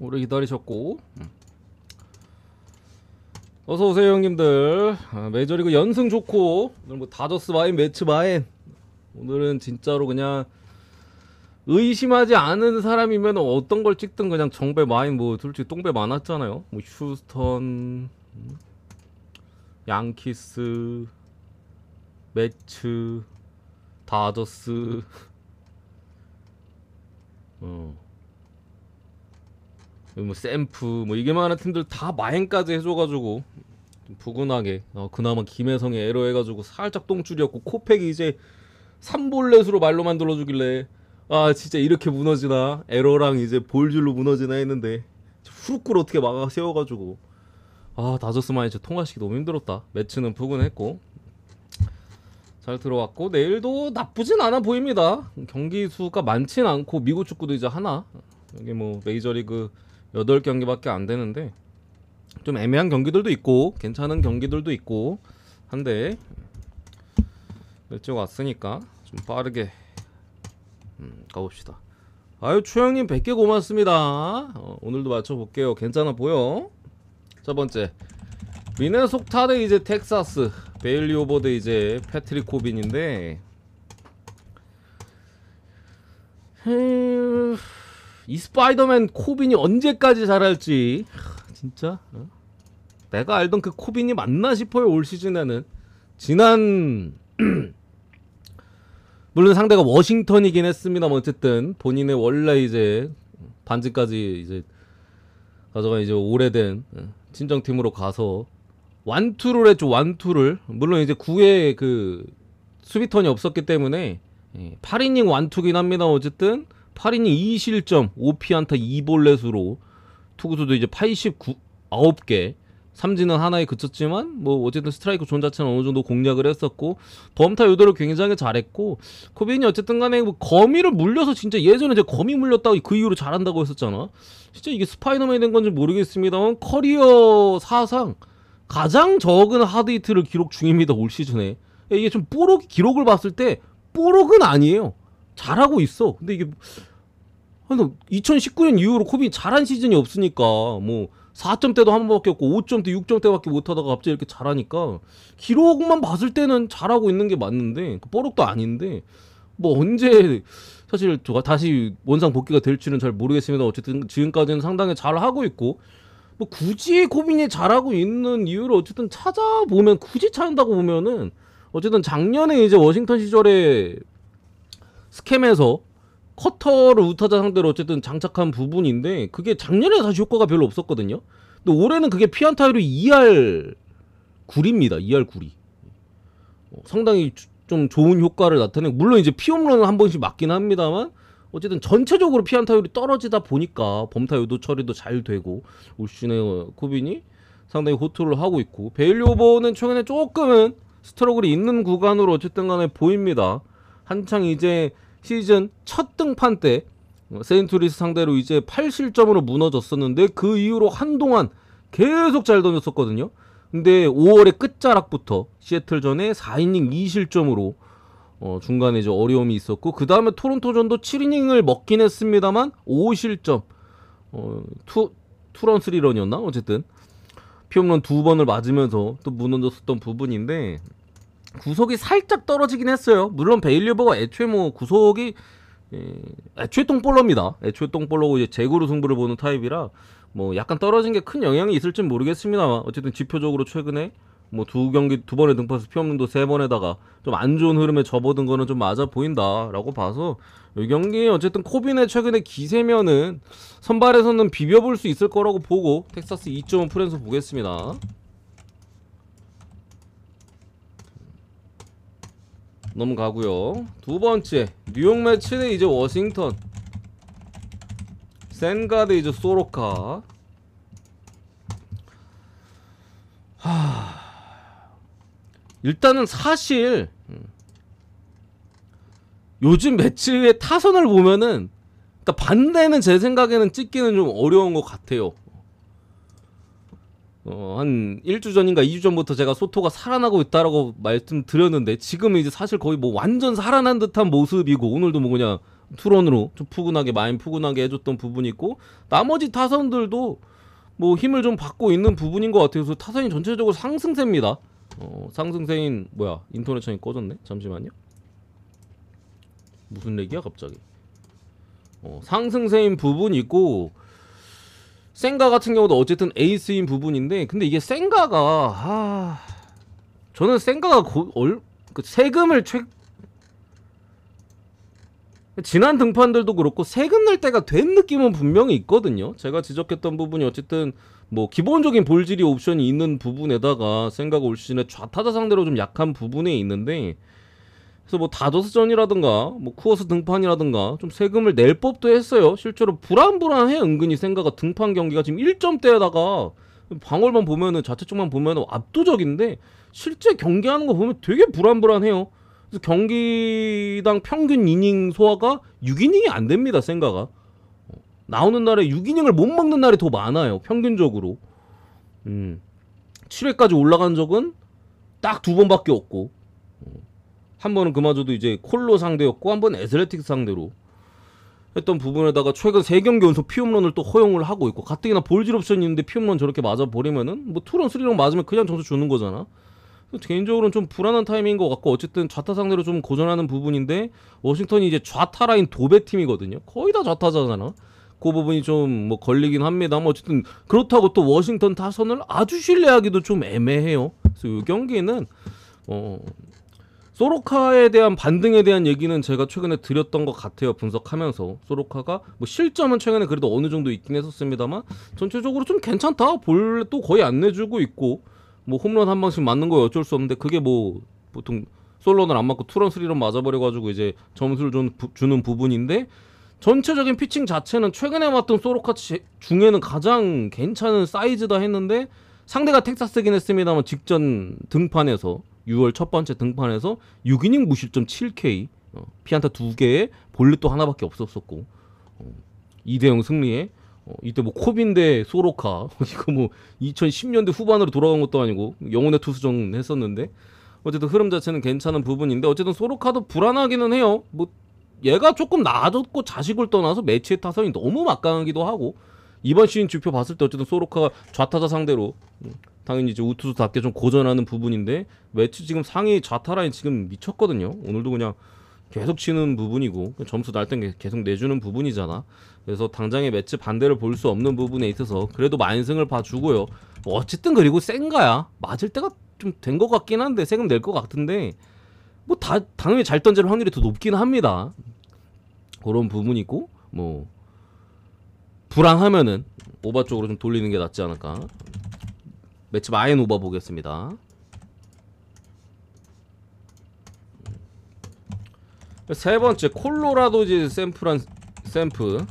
오래 기다리셨고 어서오세요 형님들. 메이저리그 연승 좋고 오늘 뭐 다저스 마인 매치 마인, 오늘은 진짜로 그냥 의심하지 않은 사람이면 어떤 걸 찍든 그냥 정배 마인, 뭐 솔직히 똥배 많았잖아요. 뭐 휴스턴, 양키스, 매츠, 다저스, 뭐 샘프, 뭐 이게만한 팀들 다 마행까지 해줘가지고 좀 부근하게 그나마 김혜성이 에러 해가지고 살짝 똥줄이었고, 코팩이 이제 3볼넷으로 말로 만들어주길래 아 진짜 이렇게 무너지나, 에러랑 이제 볼줄로 무너지나 했는데 후루꾸를 어떻게 막아 세워가지고 아 다저스만 이제 통과시키 너무 힘들었다. 매치는 부근했고 잘 들어왔고, 내일도 나쁘진 않아 보입니다. 경기 수가 많진 않고 미국 축구도 이제 하나, 여기 뭐 메이저리그 8경기밖에 안 되는데 좀 애매한 경기들도 있고 괜찮은 경기들도 있고 한데, 일찍 왔으니까 좀 빠르게 가봅시다. 아유 추형님 100개 고맙습니다. 오늘도 맞춰볼게요. 괜찮아 보여. 첫 번째 미네소타 대 이제 텍사스, 베일리 오버 대 이제 패트릭 코빈인데, 이 스파이더맨 코빈이 언제까지 잘할지 진짜 내가 알던 그 코빈이 맞나 싶어요. 올 시즌에는 지난 물론 상대가 워싱턴이긴 했습니다만 어쨌든 본인의 원래 이제 반지까지 이제 가져가 이제 오래된 친정팀으로 가서 완투를 했죠. 완투를. 물론 이제 9회 그 수비턴이 없었기 때문에 8이닝 완투긴 합니다. 어쨌든 8이닝 2실점 5피안타 2볼넷으로 투구수도 이제 89개, 삼진은 하나에 그쳤지만 뭐 어쨌든 스트라이크 존 자체는 어느 정도 공략을 했었고, 범타 유도를 굉장히 잘했고, 코빈이 어쨌든 간에 뭐 거미를 물려서 진짜 예전에 이제 거미 물렸다고 그 이후로 잘한다고 했었잖아. 진짜 이게 스파이더맨이 된 건지 모르겠습니다만 커리어 사상 가장 적은 하드히트를 기록 중입니다. 올 시즌에. 이게 좀 뽀록 기록을 봤을 때 뽀록은 아니에요. 잘하고 있어. 근데 이게 2019년 이후로 코빈이 잘한 시즌이 없으니까 뭐 4점대도 한 번밖에 없고 5점대 6점대밖에 못하다가 갑자기 이렇게 잘하니까 기록만 봤을 때는 잘하고 있는 게 맞는데 뽀록도 아닌데, 뭐 언제 사실 다시 원상 복귀가 될지는 잘 모르겠습니다. 어쨌든 지금까지는 상당히 잘하고 있고, 뭐 굳이 코빈이 잘하고 있는 이유를 어쨌든 찾아보면, 굳이 찾는다고 보면은 어쨌든 작년에 이제 워싱턴 시절에 스캠에서 커터를 우타자 상대로 어쨌든 장착한 부분인데, 그게 작년에 사실 효과가 별로 없었거든요. 근데 올해는 그게 피안타율이 2할 9리입니다. 2할 9리. 상당히 좀 좋은 효과를 나타내고, 물론 이제 피홈런은 한 번씩 맞긴 합니다만 어쨌든 전체적으로 피안타율이 떨어지다 보니까 범타 유도 처리도 잘 되고, 올 시즌에 코빈이 상당히 호투를 하고 있고, 베일리 오버는 최근에 조금은 스트러글이 있는 구간으로 어쨌든 간에 보입니다. 한창 이제 시즌 첫 등판 때 세인트루이스 상대로 이제 8실점으로 무너졌었는데 그 이후로 한동안 계속 잘 던졌었거든요. 근데 5월의 끝자락부터 시애틀전에 4이닝 2실점으로 중간에 이제 어려움이 있었고, 그 다음에 토론토전도 7이닝을 먹긴 했습니다만 5실점, 투런 3런이었나? 어쨌든 피홈런 2번을 맞으면서 또 무너졌었던 부분인데, 구속이 살짝 떨어지긴 했어요. 물론 베일리 오버가 애초에 뭐 구속이 애초에 똥볼러입니다. 애초에 똥볼러고 이제 제구로 승부를 보는 타입이라 뭐 약간 떨어진 게 큰 영향이 있을진 모르겠습니다만, 어쨌든 지표적으로 최근에 뭐 2경기 2번에 등판해서 피홈런도 3번에다가 좀 안 좋은 흐름에 접어든 거는 좀 맞아 보인다라고 봐서, 이 경기 어쨌든 코빈의 최근의 기세면은 선발에서는 비벼볼 수 있을 거라고 보고 텍사스 2.5 프랜스 보겠습니다. 넘어가고요. 두 번째 뉴욕 매치 대 이제 워싱턴, 센가 대 이제 소로카. 일단은 사실 요즘 매치의 타선을 보면은, 그러니까 반대는 제 생각에는 찍기는 좀 어려운 것 같아요. 한 1주 전인가 2주 전부터 제가 소토가 살아나고 있다라고 말씀드렸는데, 지금은 이제 사실 거의 뭐 완전 살아난 듯한 모습이고, 오늘도 뭐 그냥 투런으로 좀 푸근하게 마인 푸근하게 해줬던 부분이 있고 나머지 타선들도 뭐 힘을 좀 받고 있는 부분인 것 같아요. 그래서 타선이 전체적으로 상승세입니다. 상승세인 뭐야 인터넷 창이 꺼졌네. 잠시만요. 무슨 얘기야 갑자기. 상승세인 부분이 있고 센가 같은 경우도 어쨌든 에이스인 부분인데 근데 이게 센가가 저는 센가가 그 세금을 지난 등판들도 그렇고 세금 낼 때가 된 느낌은 분명히 있거든요. 제가 지적했던 부분이 어쨌든 뭐 기본적인 볼질이 옵션이 있는 부분에다가 생각 올 시즌에 좌타자 상대로 좀 약한 부분에 있는데 그래서 뭐 다저스전이라든가 뭐 쿠어스 등판이라든가 좀 세금을 낼 법도 했어요. 실제로 불안불안해. 은근히 생각가 등판 경기가 지금 1점대에다가 방어만 보면은 자체적만 보면은 압도적인데 실제 경기하는 거 보면 되게 불안불안해요. 그래서 경기당 평균 이닝 소화가 6이닝이 안 됩니다. 생가가 나오는 날에 6이닝을 못 먹는 날이 더 많아요. 평균적으로 7회까지 올라간 적은 딱 2번밖에 없고 한 번은 그마저도 이제 콜로 상대였고 한 번은 애슬레틱 상대로 했던 부분에다가 최근 3경기 연속 피홈런을 또 허용을 하고 있고 가뜩이나 볼질 옵션이 있는데 피홈런 저렇게 맞아버리면은 뭐 투런 3런 맞으면 그냥 점수 주는 거잖아. 개인적으로는 좀 불안한 타이밍인 것 같고 어쨌든 좌타 상대로 좀 고전하는 부분인데 워싱턴이 이제 좌타 라인 도배팀이거든요. 거의 다 좌타자잖아. 그 부분이 좀 뭐 걸리긴 합니다만 어쨌든 그렇다고 또 워싱턴 타선을 아주 신뢰하기도 좀 애매해요. 그래서 이 경기는 소로카에 대한 반등에 대한 얘기는 제가 최근에 드렸던 것 같아요. 분석하면서 소로카가 뭐 실점은 최근에 그래도 어느 정도 있긴 했었습니다만 전체적으로 좀 괜찮다. 볼도 거의 안 내주고 있고 뭐 홈런 한 방씩 맞는 거 어쩔 수 없는데 그게 뭐 보통 솔런을 안 맞고 투런 스리런 맞아버려가지고 이제 점수를 주는 부분인데 전체적인 피칭 자체는 최근에 맞던 소로카 중에는 가장 괜찮은 사이즈다 했는데 상대가 텍사스긴 했습니다만 직전 등판에서 6월 첫 번째 등판에서 6이닝 무실점 7K 피안타 2개에 볼넷도 하나밖에 없었었고 2대0 승리에 이때 뭐 코빈 대 소로카 이거 뭐 2010년대 후반으로 돌아간 것도 아니고 영혼의 투수전 했었는데 어쨌든 흐름 자체는 괜찮은 부분인데 어쨌든 소로카도 불안하기는 해요. 뭐 얘가 조금 나아졌고 자식을 떠나서 매치의 타선이 너무 막강하기도 하고 이번 시즌 지표 봤을 때 어쨌든 소로카가 좌타자 상대로 당연히 이제 우투수답게 좀 고전하는 부분인데 매치 지금 상위 좌타 라인 지금 미쳤거든요. 오늘도 그냥 계속 치는 부분이고 점수 날 땐 계속 내주는 부분이잖아. 그래서 당장의 매치 반대를 볼 수 없는 부분에 있어서 그래도 만승을 봐주고요. 어쨌든 그리고 센가야 맞을 때가 좀 된 것 같긴 한데 세금 낼 것 같은데 뭐 당연히 잘 던질 확률이 더 높긴 합니다. 그런 부분이고 뭐 불안하면은 오버 쪽으로 좀 돌리는 게 낫지 않을까. 매치 마인 오버 보겠습니다. 세 번째 콜로라도 이제 샘프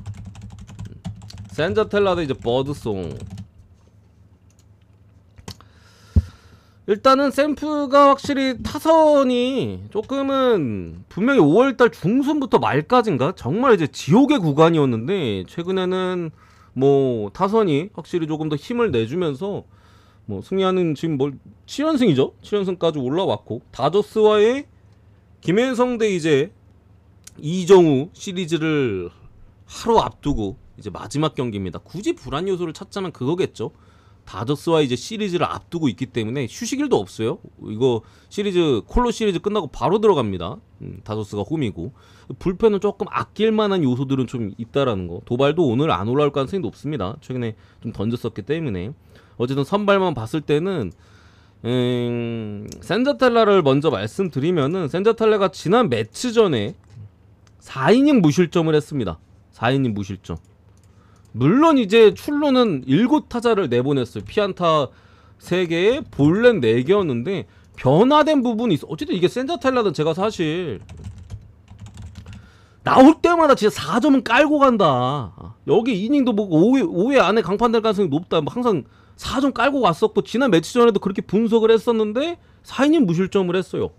산자텔라도 이제 버드송. 일단은 샘프가 확실히 타선이 조금은 분명히 5월달 중순부터 말까지인가 정말 이제 지옥의 구간이었는데 최근에는 뭐 타선이 확실히 조금 더 힘을 내주면서 뭐 승리하는 지금 뭘 7연승이죠? 7연승까지 올라왔고 다저스와의 김혜성 대 이제 이정우 시리즈를 하루 앞두고 이제 마지막 경기입니다. 굳이 불안 요소를 찾자면 그거겠죠. 다저스와 이제 시리즈를 앞두고 있기 때문에 휴식일도 없어요. 이거 시리즈 콜로 시리즈 끝나고 바로 들어갑니다. 다저스가 홈이고 불펜은 조금 아낄 만한 요소들은 좀 있다라는 거. 도발도 오늘 안 올라올 가능성이 높습니다. 최근에 좀 던졌었기 때문에 어쨌든 선발만 봤을 때는 산자텔라를 먼저 말씀드리면은 산자텔라가 지난 매치 전에 4이닝 무실점을 했습니다. 4이닝 무실점. 물론 이제 출루는 7타자를 내보냈어요. 피안타 3개에 볼넷 4개였는데 변화된 부분이 있어. 어쨌든 이게 산자텔라는 제가 사실 나올 때마다 진짜 4점은 깔고 간다. 여기 이닝도 뭐 5회 안에 강판될 가능성이 높다. 뭐 항상 4점 깔고 갔었고 지난 매치 전에도 그렇게 분석을 했었는데 4이닝 무실점을 했어요.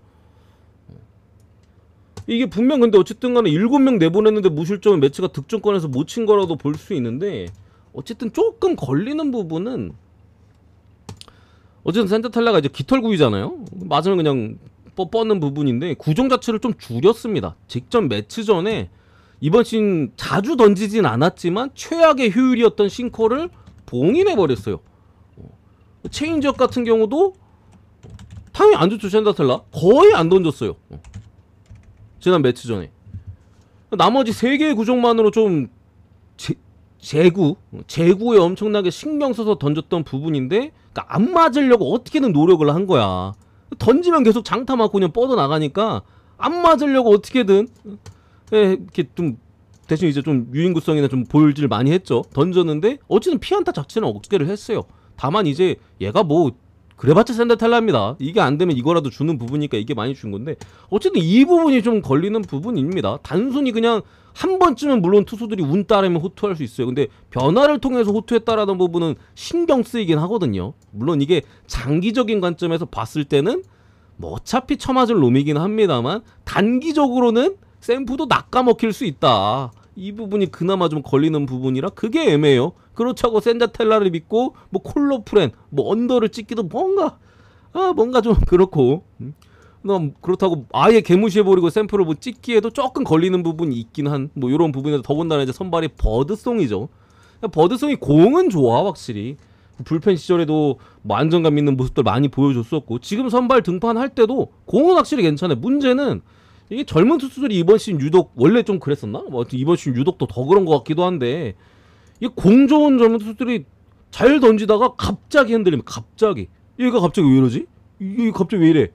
이게 분명 근데 어쨌든 간에 7명 내보냈는데 무실점은 매치가 득점권에서 못 친 거라도 볼 수 있는데 어쨌든 조금 걸리는 부분은 어쨌든 산자텔라가 이제 깃털구이잖아요. 맞으면 그냥 뻗는 부분인데 구종 자체를 좀 줄였습니다. 직전 매치 전에 이번 시즌 자주 던지진 않았지만 최악의 효율이었던 싱커를 봉인해버렸어요. 체인지업 같은 경우도 당연히 안 좋죠. 샌다텔라 거의 안 던졌어요. 지난 매치 전에. 나머지 3개의 구종만으로 좀 제구에 엄청나게 신경 써서 던졌던 부분인데, 그러니까 안 맞으려고 어떻게든 노력을 한 거야. 던지면 계속 장타 맞고 그냥 뻗어 나가니까 안 맞으려고 어떻게든 이렇게 좀 대신 이제 좀 유인구성이나 좀 볼질 많이 했죠. 던졌는데 어쨌든 피안타 자체는 억제를 했어요. 다만 이제 얘가 뭐 그래봤자 샌다텔라입니다. 이게 안 되면 이거라도 주는 부분이니까 이게 많이 준 건데, 어쨌든 이 부분이 좀 걸리는 부분입니다. 단순히 그냥 한 번쯤은 물론 투수들이 운 따르면 호투할 수 있어요. 근데 변화를 통해서 호투했다라는 부분은 신경 쓰이긴 하거든요. 물론 이게 장기적인 관점에서 봤을 때는 뭐 어차피 처맞을 놈이긴 합니다만, 단기적으로는 샘프도 낚아먹힐 수 있다. 이 부분이 그나마 좀 걸리는 부분이라 그게 애매해요. 그렇다고 샌다텔라를 믿고 뭐 콜로프렌 뭐 언더를 찍기도 뭔가 좀 그렇고, 그렇다고 아예 개무시해버리고 샘플을 뭐 찍기에도 조금 걸리는 부분이 있긴 한 뭐 이런 부분에서, 더군다나 이제 선발이 버드송이죠. 버드송이 공은 좋아 확실히. 불펜 시절에도 뭐 안정감 있는 모습들 많이 보여줬었고, 지금 선발 등판할 때도 공은 확실히 괜찮아요. 문제는 이게 젊은 투수들이 이번 시즌 유독, 원래 좀 그랬었나? 뭐 이번 시즌 유독 더 그런 것 같기도 한데, 이 공 좋은 젊은 투수들이 잘 던지다가 갑자기 흔들리면, 얘가 갑자기 왜 이러지? 이게 갑자기 왜 이래?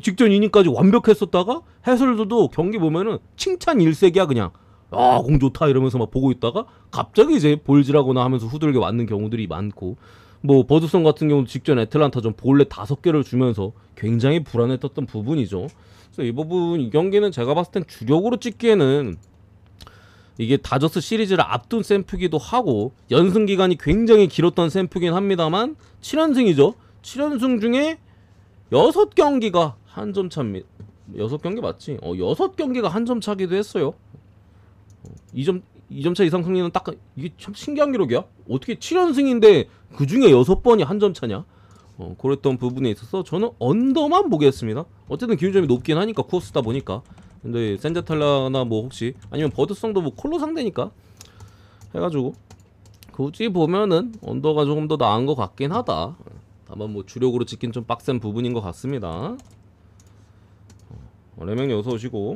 직전 이닝까지 완벽했었다가 해설들도 경기 보면은 칭찬 일색이야. 그냥 공 좋다 이러면서 막 보고 있다가 갑자기 이제 볼질하거나 하면서 후들겨 맞는 경우들이 많고, 뭐 버드송 같은 경우도 직전 애틀란타전 볼넷 5개를 주면서 굉장히 불안했던 부분이죠. 그래서 이 부분, 이 경기는 제가 봤을 땐 주력으로 찍기에는 이게 다저스 시리즈를 앞둔 샘프기도 하고 연승 기간이 굉장히 길었던 샘프긴 합니다만 7연승이죠. 7연승 중에 6경기가 한 점 차입니다. 6경기 맞지? 6경기가 한 점 차기도 했어요. 2점 차 이상 승리는 딱, 이게 참 신기한 기록이야. 어떻게 7연승인데 그 중에 6번이 한 점 차냐? 그랬던 부분에 있어서 저는 언더만 보겠습니다. 어쨌든 기준점이 높긴 하니까, 코스다 보니까. 근데 샌다텔라나 뭐 혹시 아니면 버드성도 뭐 콜로 상대니까 해가지고 굳이 보면은 언더가 조금 더 나은 것 같긴 하다. 다만 뭐 주력으로 찍긴 좀 빡센 부분인 것 같습니다. 레맹 어서 오시고.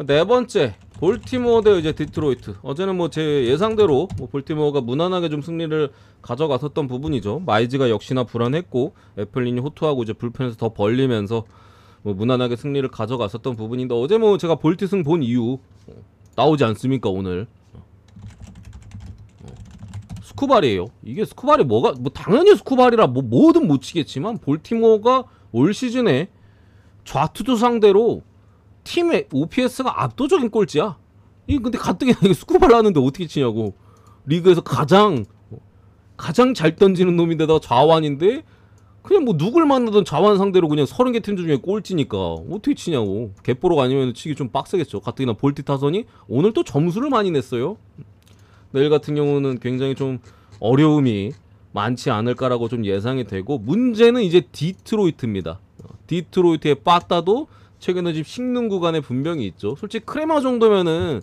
네 번째, 볼티모어 대 이제 디트로이트. 어제는 뭐 제 예상대로 뭐 볼티모어가 무난하게 좀 승리를 가져갔었던 부분이죠. 마이즈가 역시나 불안했고 애플린이 호투하고 이제 불펜에서 더 벌리면서 뭐 무난하게 승리를 가져갔었던 부분인데, 어제 뭐 제가 볼티승 본 이유 나오지 않습니까 오늘? 스쿠발이에요. 이게 스쿠발이 뭐가, 뭐 당연히 스쿠발이라 뭐 뭐든 못 치겠지만, 볼티모어가 올 시즌에 좌투수 상대로 팀의 OPS가 압도적인 꼴찌야. 이 근데 가뜩이나 이게 스쿠발 하는데 어떻게 치냐고. 리그에서 가장 잘 던지는 놈인데다가 좌완인데 그냥 뭐 누굴 만나든 좌완 상대로 그냥 30개 팀 중에 꼴찌니까 어떻게 치냐고. 개뽀록 아니면 치기 좀 빡세겠죠. 가뜩이나 볼티 타선이 오늘 또 점수를 많이 냈어요. 내일 같은 경우는 굉장히 좀 어려움이 많지 않을까라고 좀 예상이 되고, 문제는 이제 디트로이트입니다. 디트로이트의 빠따도 최근에 지금 식는 구간에 분명히 있죠. 솔직히 크레마 정도면은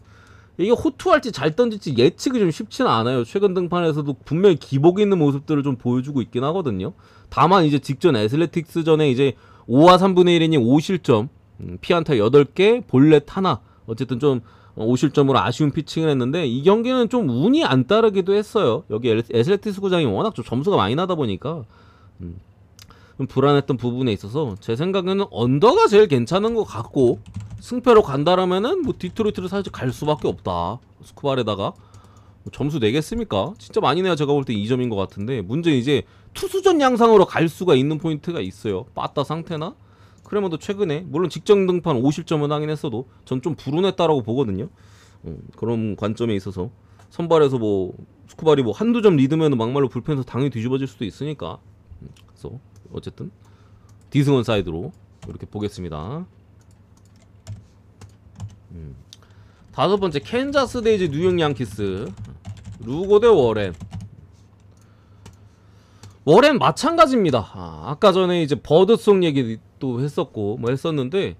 이게 호투할지 잘 던질지 예측이 좀 쉽지는 않아요. 최근 등판에서도 분명히 기복 있는 모습들을 좀 보여주고 있긴 하거든요. 다만 이제 직전 애슬레틱스 전에 이제 5와 3분의 1이닝 5실점, 피안타 8개, 볼넷 하나, 어쨌든 좀 5실점으로 아쉬운 피칭을 했는데, 이 경기는 좀 운이 안 따르기도 했어요. 여기 애슬레틱스 구장이 워낙 좀 점수가 많이 나다 보니까 좀 불안했던 부분에 있어서 제 생각에는 언더가 제일 괜찮은 것 같고, 승패로 간다라면은 뭐 디트로이트를 사실 갈 수밖에 없다. 스쿠발에다가 뭐 점수 내겠습니까? 진짜 많이 내야 제가 볼 때 2점인 것 같은데, 문제는 이제 투수전 양상으로 갈 수가 있는 포인트가 있어요. 빠따 상태나 크레머도 최근에 물론 직전 등판 5실점은 하긴 했어도 전 좀 불운했다라고 보거든요. 그런 관점에 있어서 선발에서 뭐 스쿠발이 뭐 한두 점 리드면 막말로 불펜에서 당연히 뒤집어질 수도 있으니까, 그래서 어쨌든 디승원 사이드로 이렇게 보겠습니다. 다섯 번째, 캔자스 대 이제 뉴욕 양키스. 루고 대 워렌. 워렌 마찬가지입니다. 아까 전에 이제 버드송 얘기도 했었고 뭐 했었는데,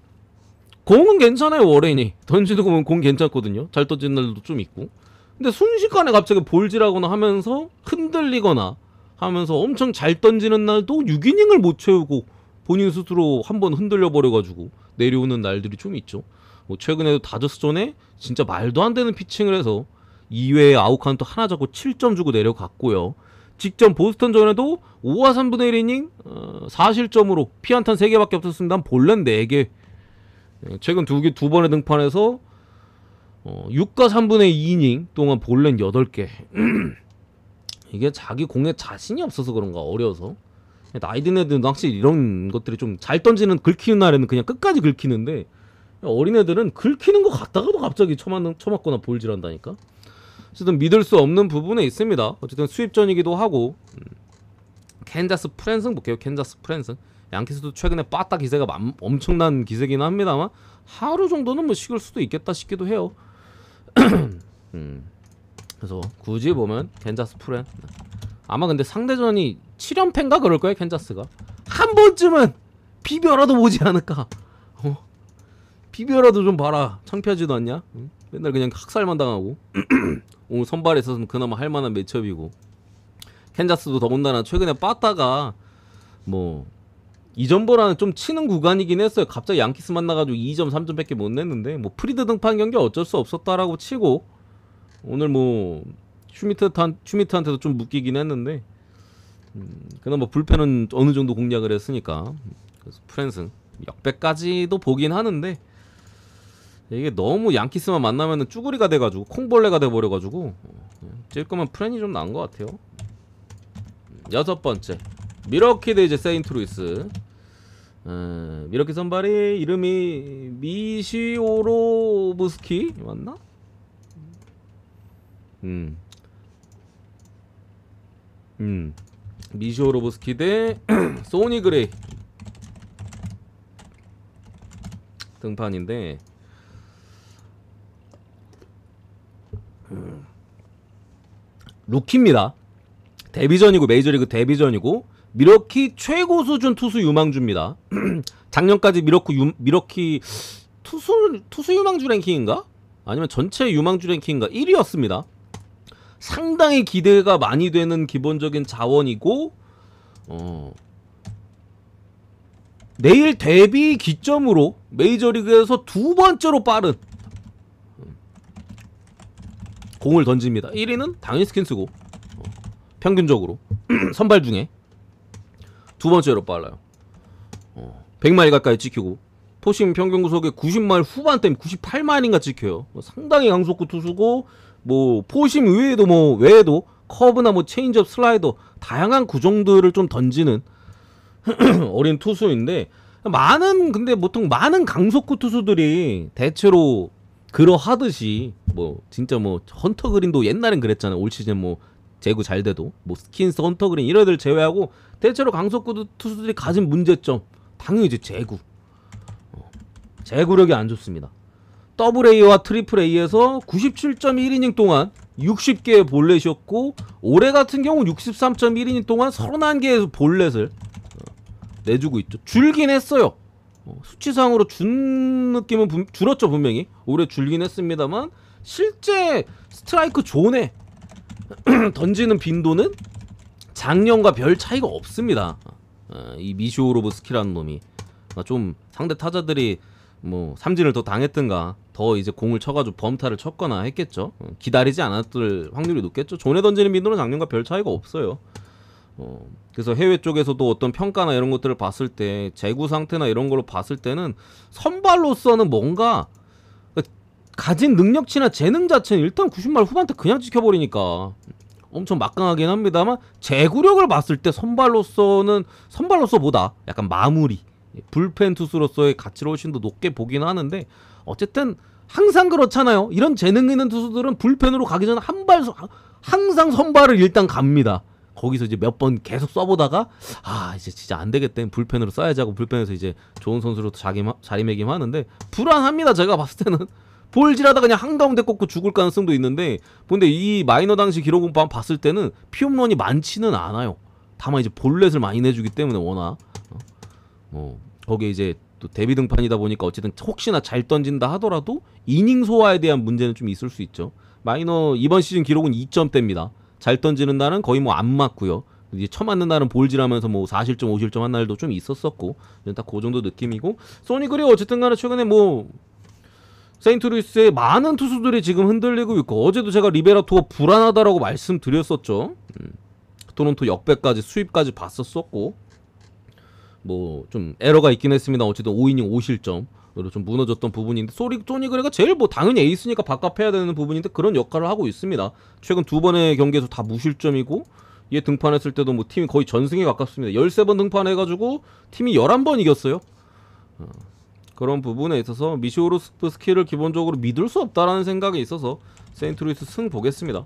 공은 괜찮아요. 워렌이 던지는 거 보면 공 괜찮거든요. 잘 던지는 날도 좀 있고. 근데 순식간에 갑자기 볼질하거나 하면서 흔들리거나 하면서 엄청 잘 던지는 날도 6이닝을 못 채우고 본인 스스로 한번 흔들려 버려가지고 내려오는 날들이 좀 있죠. 뭐 최근에도 다저스전에 진짜 말도 안 되는 피칭을 해서 2회에 아웃카운트 하나 잡고 7점 주고 내려갔고요. 직전 보스턴전에도 5와 3분의 1이닝 4실점으로 피안탄 3개밖에 없었습니다. 볼넷 4개. 최근 두 번의 등판에서 6과 3분의 2이닝 동안 볼넷 8개. 이게 자기 공에 자신이 없어서 그런가, 어려서. 나이 든 애들은 확실히 이런 것들이 좀 잘 던지는, 긁히는 날에는 그냥 끝까지 긁히는데, 어린 애들은 긁히는 것 같다가도 갑자기 쳐맞거나 볼질한다니까. 어쨌든 믿을 수 없는 부분에 있습니다. 어쨌든 수입전이기도 하고. 캔자스 프랜슨 볼게요. 캔자스 프랜슨. 양키스도 최근에 빠따 기세가 엄청난 기세긴 합니다만 하루 정도는 뭐 식을 수도 있겠다 싶기도 해요. 그래서 굳이 보면 캔자스 프랜. 아마 근데 상대전이 7연패인가 그럴 거예요. 캔자스가 한 번쯤은 비벼라도 보지 않을까. 비벼라도 좀 봐라. 창피하지도 않냐? 맨날 그냥 학살만 당하고. 오늘 선발에 있어서는 그나마 할만한 매첩이고. 캔자스도 더군다나 최근에 빠따가 뭐 이전보다는 좀 치는 구간이긴 했어요. 갑자기 양키스 만나가지고 2점 3점 밖에 못 냈는데 뭐 프리드 등판 경기 어쩔 수 없었다라고 치고, 오늘 뭐 슈미트한테도 좀 묶이긴 했는데 그나마 불펜은 어느 정도 공략을 했으니까. 그래서 프랜슨 역배까지도 보긴 하는데 이게 너무 양키스만 만나면은 쭈구리가 돼가지고 콩벌레가 돼버려가지고 찔 거면 프랜이 좀 나은 것 같아요. 6번째 미러키 대 이제 세인트루이스. 미러키 선발이 이름이 미시오로브스키 맞나? 미시오로브스키 대 소니 그레이 등판인데, 루키입니다. 데뷔전이고 메이저리그 데뷔전이고 미러키 최고 수준 투수 유망주입니다. 작년까지 미러키 투수 유망주 랭킹인가? 아니면 전체 유망주 랭킹인가? 1위였습니다. 상당히 기대가 많이 되는 기본적인 자원이고, 내일 데뷔 기점으로 메이저리그에서 두 번째로 빠른 공을 던집니다. 1위는 당연히 스킨스고, 평균적으로 선발 중에 두 번째로 빨라요. 100마일 가까이 찍히고, 포심 평균 구속에 90마일 후반대 98마일인가 찍혀요. 상당히 강속구 투수고, 뭐 포심 외에도 커브나 뭐 체인지업, 슬라이더 다양한 구종들을 좀 던지는 어린 투수인데, 근데 보통 많은 강속구 투수들이 대체로 그러하듯이 뭐 진짜 뭐 헌터 그린도 옛날엔 그랬잖아요. 올 시즌 뭐 제구 잘 돼도 뭐 스킨스, 헌터 그린 이런 애들 제외하고 대체로 강속구 투수들이 가진 문제점, 당연히 이제 제구력이 안 좋습니다. 더블 A와 트리플 A에서 97.1이닝 동안 60개의 볼넷이었고, 올해 같은 경우 63.1이닝 동안 31개의 볼넷을 내주고 있죠. 줄긴 했어요. 수치상으로 준 느낌은 줄었죠. 분명히 올해 줄긴 했습니다만 실제 스트라이크 존에 던지는 빈도는 작년과 별 차이가 없습니다. 이 미시오로브스키라는 놈이 좀 상대 타자들이 뭐 삼진을 더 당했든가 더 이제 공을 쳐가지고 범타를 쳤거나 했겠죠. 기다리지 않았을 확률이 높겠죠. 존에 던지는 빈도는 작년과 별 차이가 없어요. 그래서 해외 쪽에서도 어떤 평가나 이런 것들을 봤을 때, 제구 상태나 이런 걸로 봤을 때는 선발로서는 뭔가 가진 능력치나 재능 자체는 일단 90말 후반대 그냥 지켜버리니까 엄청 막강하긴 합니다만, 제구력을 봤을 때 선발로서보다 약간 마무리, 불펜 투수로서의 가치를 훨씬 더 높게 보긴 하는데, 어쨌든 항상 그렇잖아요. 이런 재능 있는 투수들은 불펜으로 가기 전에 항상 선발을 일단 갑니다. 거기서 이제 몇 번 계속 써보다가 이제 진짜 안 되겠다, 불펜으로 써야지 하고 불펜에서 이제 좋은 선수로 자리매김하는데 불안합니다. 제가 봤을 때는 볼질하다 그냥 한가운데 꽂고 죽을 가능성도 있는데, 근데 이 마이너 당시 기록을 봤을 때는 피홈런이 많지는 않아요. 다만 이제 볼넷을 많이 내주기 때문에 워낙 거기에 이제 또 데뷔 등판이다 보니까 어쨌든 혹시나 잘 던진다 하더라도 이닝 소화에 대한 문제는 좀 있을 수 있죠. 마이너 이번 시즌 기록은 2점대입니다. 잘 던지는 날은 거의 뭐 안 맞고요. 이제 쳐맞는 날은 볼질하면서 뭐 4실점, 5실점 한 날도 좀 있었었고, 딱 그 정도 느낌이고, 소니그리 어쨌든 간에 최근에 뭐 세인트루이스의 많은 투수들이 지금 흔들리고 있고, 어제도 제가 리베라토가 불안하다라고 말씀드렸었죠. 토론토 역배까지 수입까지 봤었었고, 뭐 좀 에러가 있긴 했습니다. 어쨌든 5이닝 5실점으로 좀 무너졌던 부분인데, 소니그레가 제일 뭐 당연히 에이스니까 바깥해야 되는 부분인데 그런 역할을 하고 있습니다. 최근 두 번의 경기에서 다 무실점이고, 얘 등판했을 때도 뭐 팀이 거의 전승에 가깝습니다. 13번 등판해가지고 팀이 11번 이겼어요. 그런 부분에 있어서 미시오르스키를 기본적으로 믿을 수 없다라는 생각이 있어서 세인트루이스 승 보겠습니다.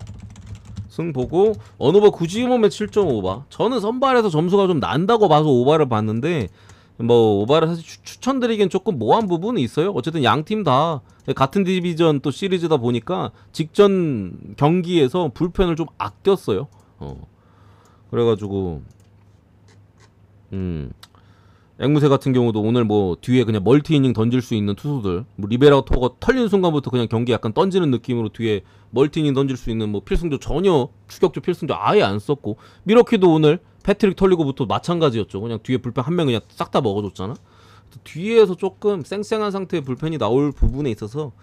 승 보고 언오버 굳이 보면 7.5바. 저는 선발에서 점수가 좀 난다고 봐서 오바를 봤는데, 뭐 오바를 사실 추천드리기엔 조금 모호한 부분이 있어요. 어쨌든 양팀 다 같은 디비전 또 시리즈다 보니까 직전 경기에서 불펜을 좀 아꼈어요. 그래가지고 앵무새 같은 경우도 오늘 뭐 뒤에 그냥 멀티 이닝 던질 수 있는 투수들, 뭐 리베라토가 털린 순간부터 그냥 경기 약간 던지는 느낌으로 뒤에 멀티 이닝 던질 수 있는 뭐 필승조 전혀 추격조 필승조 아예 안 썼고, 미러키도 오늘 패트릭 털리고부터 마찬가지였죠. 그냥 뒤에 불펜 한 명 그냥 싹 다 먹어줬잖아. 뒤에서 조금 쌩쌩한 상태의 불펜이 나올 부분에 있어서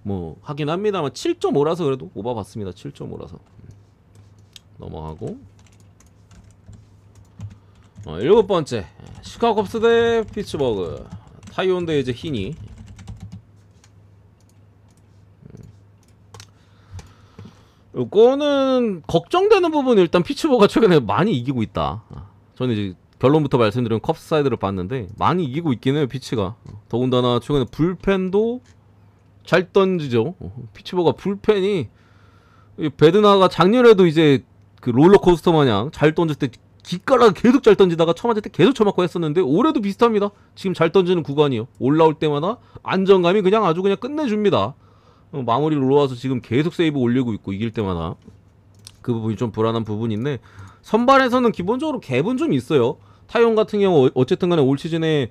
뭐 하긴 합니다만 7.5라서 그래도 오바 봤습니다. 7.5라서 넘어가고, 7번째 시카고 컵스 대 피츠버그. 타이온 대 이제 히니. 이거는 걱정되는 부분은 일단 피츠버그가 최근에 많이 이기고 있다. 저는 이제 결론부터 말씀드리면 컵스 사이드를 봤는데 많이 이기고 있긴 해요, 피츠가. 더군다나 최근에 불펜도 잘 던지죠. 피츠버그가 불펜이, 베드나가 작년에도 이제 그 롤러코스터 마냥 잘 던질 때 기깔나게 계속 잘 던지다가 쳐맞을 때 계속 쳐맞고 했었는데, 올해도 비슷합니다. 지금 잘 던지는 구간이요. 올라올 때마다 안정감이 그냥 아주 그냥 끝내줍니다. 마무리로 올라와서 지금 계속 세이브 올리고 있고, 이길 때마다. 그 부분이 좀 불안한 부분인데, 선발에서는 기본적으로 갭은 좀 있어요. 타이온 같은 경우 어쨌든 간에 올 시즌에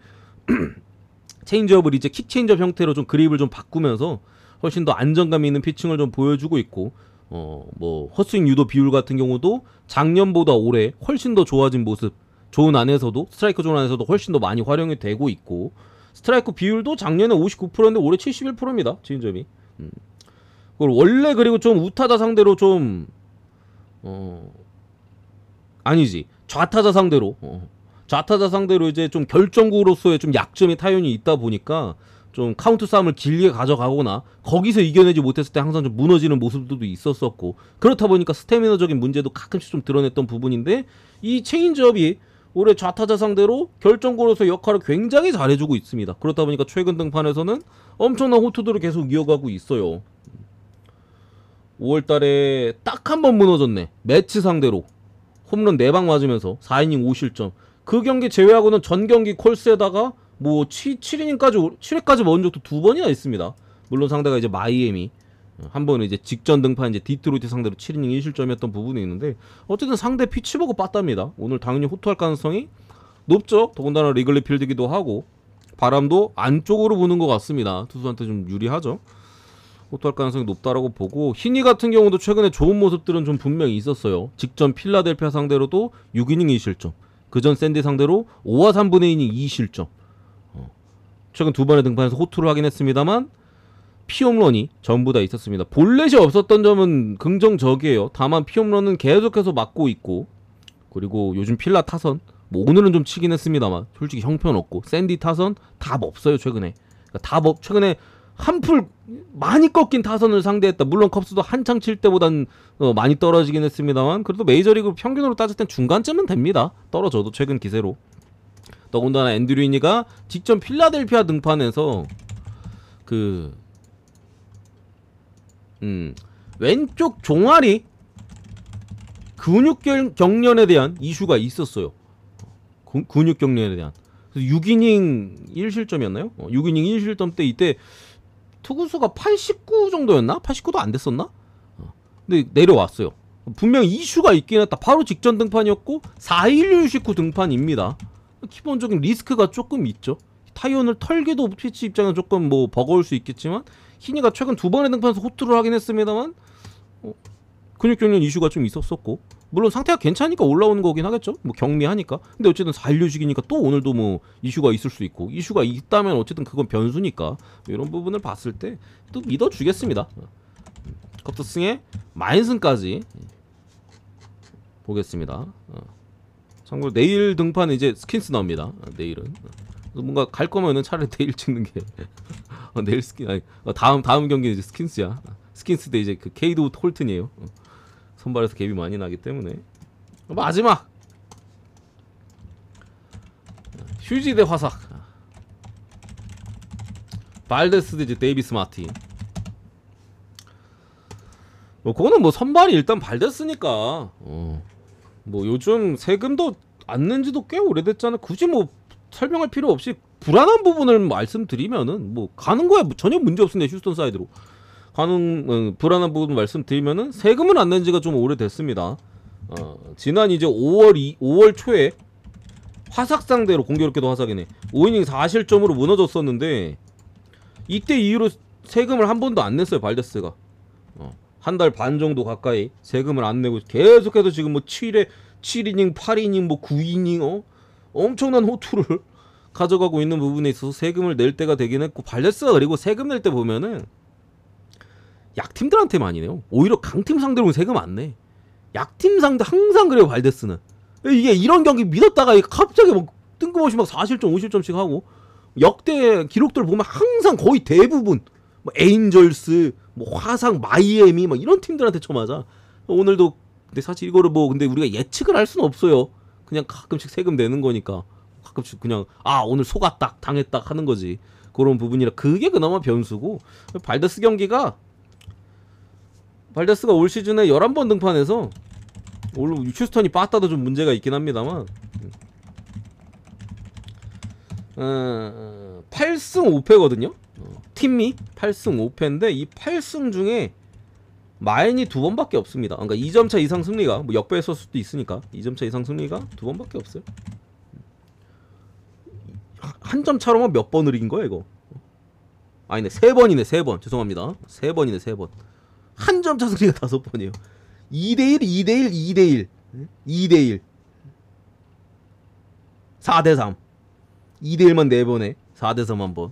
체인지업을 이제 킥 체인지업 형태로 좀 그립을 좀 바꾸면서 훨씬 더 안정감 있는 피칭을 좀 보여주고 있고, 뭐 헛스윙 유도 비율 같은 경우도 작년보다 올해 훨씬 더 좋아진 모습, 존 안에서도 스트라이크 존 안에서도 훨씬 더 많이 활용이 되고 있고, 스트라이크 비율도 작년에 59%인데 올해 71%입니다. 체인지업이. 그걸 원래, 그리고 좀 우타자 상대로 좀 아니지, 좌타자 상대로 좌타자 상대로 이제 좀 결정구로서의 좀 약점이 타이온이 있다 보니까 좀 카운트 싸움을 길게 가져가거나 거기서 이겨내지 못했을 때 항상 좀 무너지는 모습들도 있었었고, 그렇다 보니까 스태미너적인 문제도 가끔씩 좀 드러냈던 부분인데, 이 체인지업이 올해 좌타자 상대로 결정구로서 역할을 굉장히 잘해주고 있습니다. 그렇다 보니까 최근 등판에서는 엄청난 호투들을 계속 이어가고 있어요. 5월달에 딱 한 번 무너졌네. 매치 상대로 홈런 4방 맞으면서 4이닝 5실점. 그 경기 제외하고는 전 경기 콜스에다가 뭐 7이닝까지 7회까지 먼 적도 2번이나 있습니다. 물론 상대가 이제 마이애미, 한 번은 이제 직전 등판 이제 디트로이트 상대로 7이닝 1실점이었던 부분이 있는데, 어쨌든 상대 피츠버그 빠답니다. 오늘 당연히 호투할 가능성이 높죠. 더군다나 리글리 필드기도 하고 바람도 안쪽으로 부는 것 같습니다. 투수한테 좀 유리하죠. 호투할 가능성이 높다라고 보고, 히니 같은 경우도 최근에 좋은 모습들은 좀 분명히 있었어요. 직전 필라델피아 상대로도 6이닝 2실점, 그전 샌디 상대로 5와 3분의 2이닝 2실점. 최근 두 번의 등판에서 호투를 하긴 했습니다만 피홈런이 전부 다 있었습니다. 볼넷이 없었던 점은 긍정적이에요. 다만 피홈런은 계속해서 맞고 있고, 그리고 요즘 필라 타선 뭐 오늘은 좀 치긴 했습니다만 솔직히 형편없고, 샌디 타선 답 없어요 최근에. 그러니까 최근에 한풀 많이 꺾인 타선을 상대했다. 물론 컵스도 한창 칠 때보단 많이 떨어지긴 했습니다만, 그래도 메이저리그 평균으로 따질 땐 중간쯤은 됩니다. 떨어져도 최근 기세로. 더군다나 앤드류 히니가 직전 필라델피아 등판에서 왼쪽 종아리 근육 경련에 대한 이슈가 있었어요. 근육 경련에 대한. 6이닝 1실점이었나요? 6이닝 1실점 때 이때 투구수가 89 정도였나? 89도 안 됐었나? 근데 내려왔어요. 분명 이슈가 있긴 했다. 바로 직전 등판이었고 4.16 식후 등판입니다. 기본적인 리스크가 조금 있죠. 타이온을 털기도 피치 입장은 조금 뭐 버거울 수 있겠지만 희니가 최근 2번의 등판에서 호투를 하긴 했습니다만 근육경련 이슈가 좀 있었었고 물론 상태가 괜찮으니까 올라오는 거긴 하겠죠. 뭐 격리하니까. 근데 어쨌든 4일류식이니까 또 오늘도 뭐 이슈가 있을 수 있고 이슈가 있다면 어쨌든 그건 변수니까 이런 부분을 봤을 때 또 믿어주겠습니다. 컵스승의 마인슨까지 보겠습니다. 참고로 내일 등판은 이제 스킨스 나옵니다. 내일은 뭔가 갈 거면은 차라리 내일 찍는 게 내일 스킨 아니 다음 경기는 이제 스킨스야. 스킨스 대 이제 그 케이드 홀튼이에요. 선발에서 갭이 많이 나기 때문에 마지막 휴지 대 화삭 발데스 대 이제 데이비스 마틴. 뭐 그거는 뭐 선발이 일단 발데스니까 뭐 요즘 세금도 안 낸지도 꽤 오래됐잖아. 굳이 뭐 설명할 필요 없이 불안한 부분을 말씀드리면은 뭐 가는 거야. 뭐 전혀 문제 없습니다. 휴스턴 사이드로 가는 불안한 부분 말씀드리면은 세금은 안 낸 지가 좀 오래됐습니다. 지난 이제 5월 초에 화삭 상대로 공교롭게도 화삭이네 5이닝 4실점으로 무너졌었는데 이때 이후로 세금을 한 번도 안 냈어요. 발데스가 한 달 반 정도 가까이 세금을 안 내고 계속해서 지금 뭐 7이닝 8이닝 뭐 9이닝 엄청난 호투를 가져가고 있는 부분에 있어서 세금을 낼 때가 되긴 했고 발데스가 그리고 세금 낼 때 보면은 약팀들한테 많이 내요. 오히려 강팀 상대로는 세금 안 내. 약팀 상대 항상 그래요. 발데스는 이게 이런 경기 믿었다가 갑자기 뭐 뜬금없이 막 4실점 5실점씩 하고 역대 기록들 보면 항상 거의 대부분 뭐 에인절스 뭐 화상 마이애미 막 이런 팀들한테 쳐맞아. 오늘도 근데 사실 이거를 뭐 근데 우리가 예측을 할 수는 없어요. 그냥 가끔씩 세금 내는 거니까 가끔씩 그냥 오늘 속았다 당했다 하는 거지. 그런 부분이라 그게 그나마 변수고 발데스 경기가 발데스가 올 시즌에 11번 등판해서 올 휴스턴이 빠따도 좀 문제가 있긴 합니다만 8승 5패거든요. 팀미 8승 5패인데 이 8승 중에 마인이 2번밖에 없습니다. 그러니까 2점차 이상 승리가 뭐 역배했을 수도 있으니까 2점차 이상 승리가 2번밖에 없어요. 한 점 차로만 몇 번을 이긴 거야 이거? 아니네 3번이네 3번 죄송합니다. 3번이네 3번. 한 점 차 승리가 5번이에요. 2대1 2대1 2대1 2대1 4대3 2대1만 4번에 4대3 한번.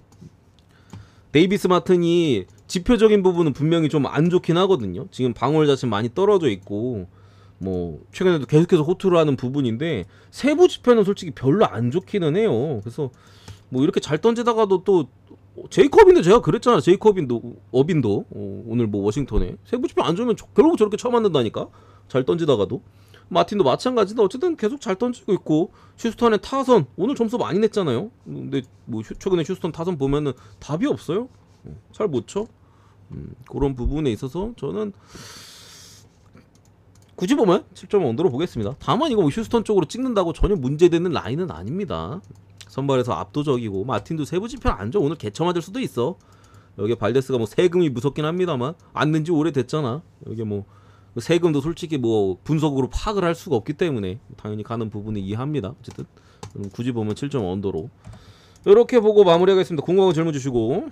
데이비스 마틴이 지표적인 부분은 분명히 좀 안 좋긴 하거든요. 지금 방어율 자체 많이 떨어져 있고 뭐 최근에도 계속해서 호투를 하는 부분인데 세부 지표는 솔직히 별로 안 좋기는 해요. 그래서 뭐 이렇게 잘 던지다가도 또 제이컵인데 제가 그랬잖아. 제이컵인도 어빈도 오늘 뭐 워싱턴에 세부 지표 안 좋으면 결국 저렇게 처음 만든다니까. 잘 던지다가도 마틴도 마찬가지다. 어쨌든 계속 잘 던지고 있고 휴스턴의 타선 오늘 점수 많이 냈잖아요. 근데 뭐 최근에 휴스턴 타선 보면은 답이 없어요. 잘 못 쳐. 그런 부분에 있어서 저는 굳이 보면 10점 언더로 보겠습니다. 다만 이거 뭐 휴스턴 쪽으로 찍는다고 전혀 문제되는 라인은 아닙니다. 선발에서 압도적이고 마틴도 세부 지표는 안 좋아. 오늘 개처 맞을 수도 있어. 여기 발데스가 뭐 세금이 무섭긴 합니다만 안 낸 지 오래됐잖아. 여기 뭐 세금도 솔직히 뭐 분석으로 파악을 할 수가 없기 때문에 당연히 가는 부분은 이해합니다. 어쨌든 굳이 보면 7점 언더로 이렇게 보고 마무리하겠습니다. 궁금한 거 질문 주시고